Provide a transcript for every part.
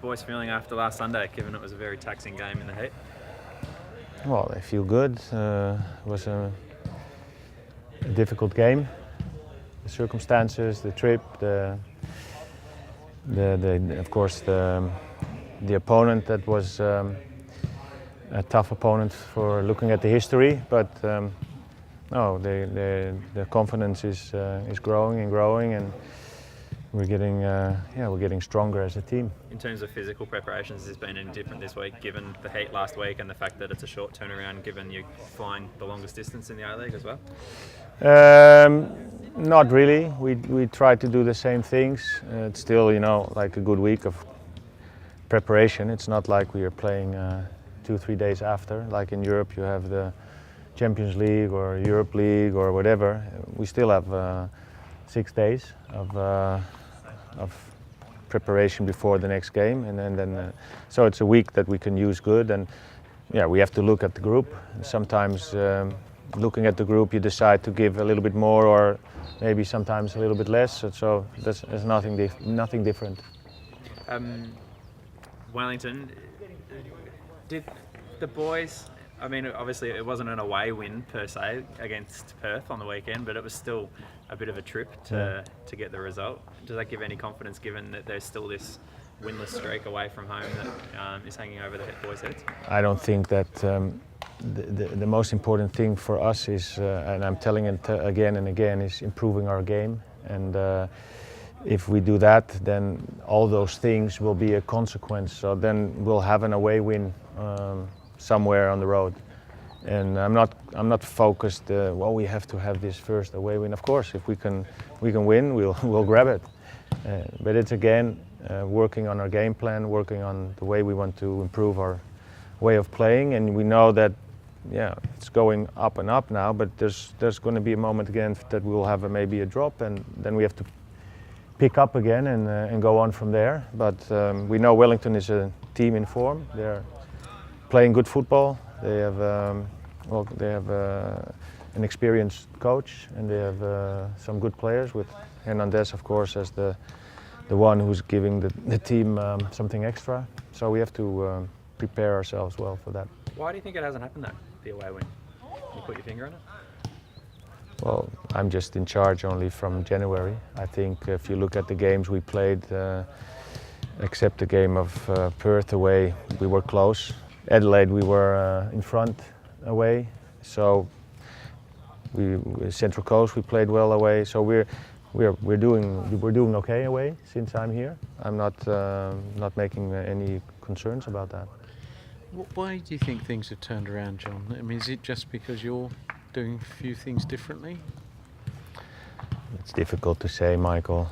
boys feeling after last Sunday, given it was a very taxing game in the heat? Well, they feel good. It was a difficult game. The circumstances, the trip, of course the opponent that was a tough opponent for looking at the history. But no, the confidence is growing and growing, and we're getting stronger as a team. In terms of physical preparations, has this been any different this week, given the heat last week and the fact that it's a short turnaround, given you're flying the longest distance in the A-League as well? Not really. We try to do the same things. It's still, like a good week of preparation. It's not like we are playing 2-3 days after. Like in Europe, you have the Champions League or Europe League or whatever. We still have 6 days of preparation before the next game, and then so it's a week that we can use good. And yeah, we have to look at the group. Sometimes looking at the group, you decide to give a little bit more, or maybe sometimes a little bit less. So there's nothing different. Wellington, did the boys? I mean, obviously it wasn't an away win per se against Perth on the weekend, but it was still a bit of a trip to get the result. Does that give any confidence, given that there's still this winless streak away from home that is hanging over the boys' heads? I don't think that the most important thing for us is, and I'm telling it again and again, is improving our game. And if we do that, then all those things will be a consequence. So then we'll have an away win somewhere on the road. And I'm not focused. Well, we have to have this first away win. Of course, if we can win, we'll grab it. But it's again working on our game plan, working on the way we want to improve our way of playing. And we know that, it's going up and up now. But there's going to be a moment again that we'll have maybe a drop, and then we have to pick up again and go on from there. But we know Wellington is a team in form. They're playing good football. They have an experienced coach, and they have some good players, with Hernandez, of course, as the one who's giving the team something extra. So we have to prepare ourselves well for that. Why do you think it hasn't happened though, the away win? Can you put your finger on it? Well, I'm just in charge only from January. I think if you look at the games we played, except the game of Perth away, we were close. Adelaide, we were in front away. So Central Coast, we played well away. So we're doing okay away since I'm here. I'm not making any concerns about that. Why do you think things have turned around, John? I mean, is it just because you're doing a few things differently? It's difficult to say, Michael.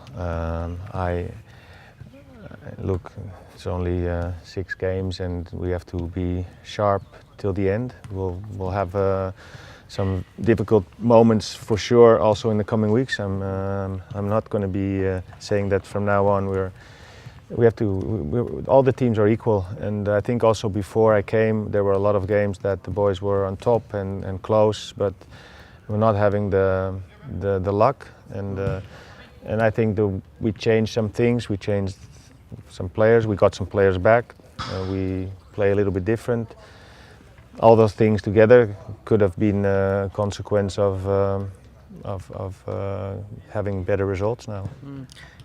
Look, it's only 6 games, and we have to be sharp till the end. We'll have some difficult moments for sure, also in the coming weeks. I'm not going to be saying that from now on. All the teams are equal, and I think also before I came, there were a lot of games that the boys were on top and close, but we're not having the luck. And I think we changed some things. We changed some players. We got some players back. We play a little bit different. All those things together could have been a consequence of having better results now.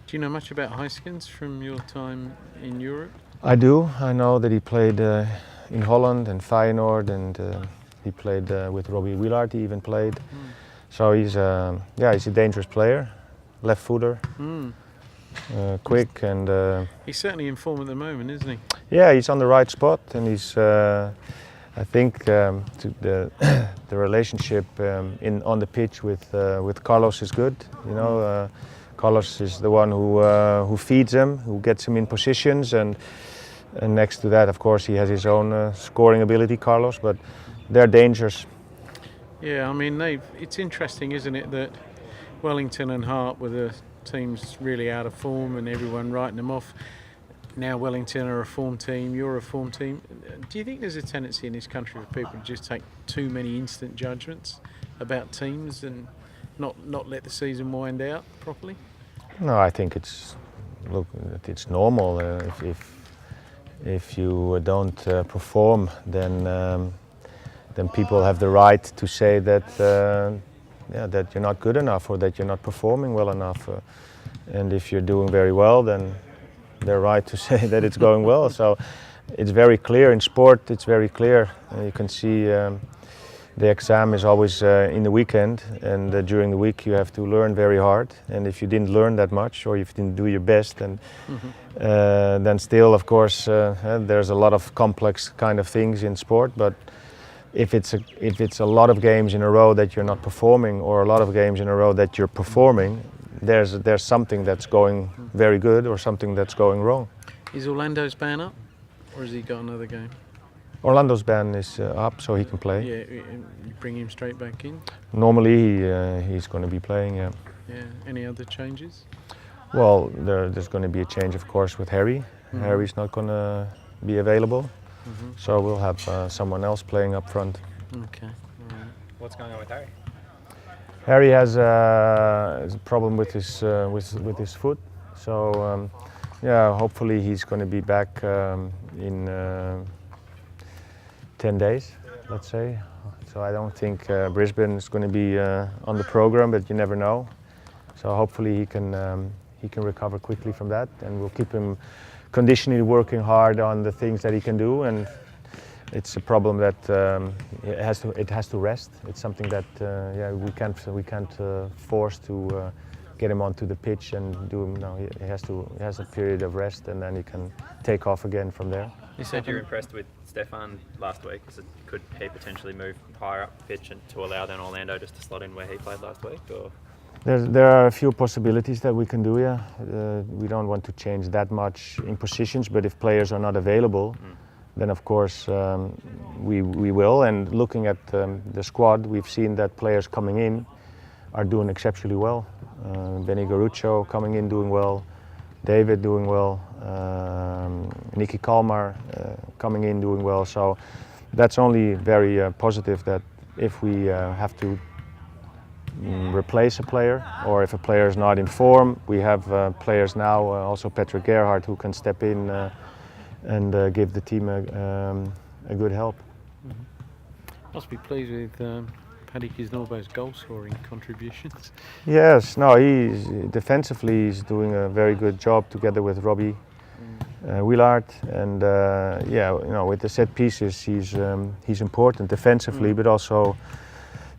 Do you know much about Heiskens from your time in Europe? I do. I know that he played in Holland and Feyenoord, and he played with Robbie Wielaert. He even played. So he's a dangerous player, left footer, quick, and he's certainly in form at the moment, isn't he? Yeah, he's on the right spot, and he's. I think the relationship on the pitch with Carlos is good. Carlos is the one who feeds him, who gets him in positions, and next to that, of course, he has his own scoring ability, Carlos. But they're dangerous. Yeah, I mean, it's interesting, isn't it, that Wellington and Heart were the teams really out of form, and everyone writing them off. Now Wellington are a form team, you're a form team. Do you think there's a tendency in this country for people to just take too many instant judgments about teams and not let the season wind out properly? No, I think it's normal. if you don't perform, then people have the right to say that that you're not good enough or that you're not performing well enough. And if you're doing very well, then they're right to say that it's going well. So it's very clear in sport. It's very clear. You can see the exam is always in the weekend, and during the week you have to learn very hard. And if you didn't learn that much, or if you didn't do your best, then still, of course, there's a lot of complex kind of things in sport. But if it's a lot of games in a row that you're not performing, or a lot of games in a row that you're performing, there's something that's going very good or something that's going wrong. Is Orlando's ban up, or has he got another game? Orlando's ban is up, so he can play. Yeah, you bring him straight back in. Normally he's going to be playing. Yeah. Yeah. Any other changes? Well, there's going to be a change, of course, with Harry. Harry's not going to be available, so we'll have someone else playing up front. Okay. All right. What's going on with Harry? Harry has a problem with his foot, so yeah, hopefully he's going to be back in 10 days, let's say. So I don't think Brisbane is going to be on the program, but you never know. So hopefully he can recover quickly from that, and we'll keep him conditionally working hard on the things that he can do. And it's a problem that it has to rest. It's something that yeah, we can't force to get him onto the pitch and do him. No, he has a period of rest, and then he can take off again from there. You said you're impressed with Stefan last week. Could he potentially move higher up the pitch and to allow then Orlando just to slot in where he played last week? Or? There are a few possibilities that we can do. Yeah, we don't want to change that much in positions, but if players are not available, then of course we will. And looking at the squad, we've seen that players coming in are doing exceptionally well. Benny Garuccio coming in doing well, David doing well, Nicky Kalmar coming in doing well. So that's only very positive, that if we have to replace a player, or if a player is not in form, we have players now, also Patrick Gerhardt, who can step in and give the team a good help. Must be pleased with Paddy Kisnorbo's goal scoring contributions. Yes, no, defensively he's doing a very good job together with Robbie Willard, and yeah, you know, with the set pieces he's important defensively, but also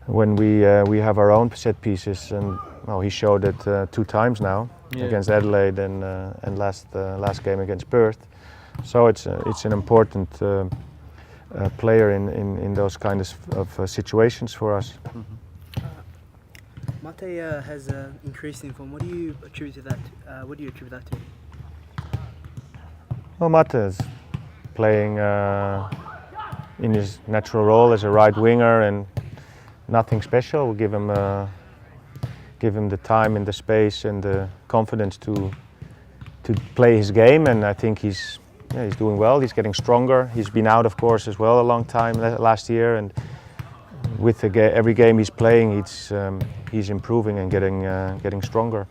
when we have our own set pieces, and well, he showed it 2 times now, against Adelaide and last game against Perth. So it's an important player in those kinds of situations for us. Mate has increased in form. What do you attribute to that? To? Well, Mate is playing in his natural role as a right winger, and nothing special. We'll give him the time and the space and the confidence to play his game, and I think he's doing well. He's getting stronger. He's been out, of course, as well a long time last year, and with every game he's playing, he's improving and getting stronger.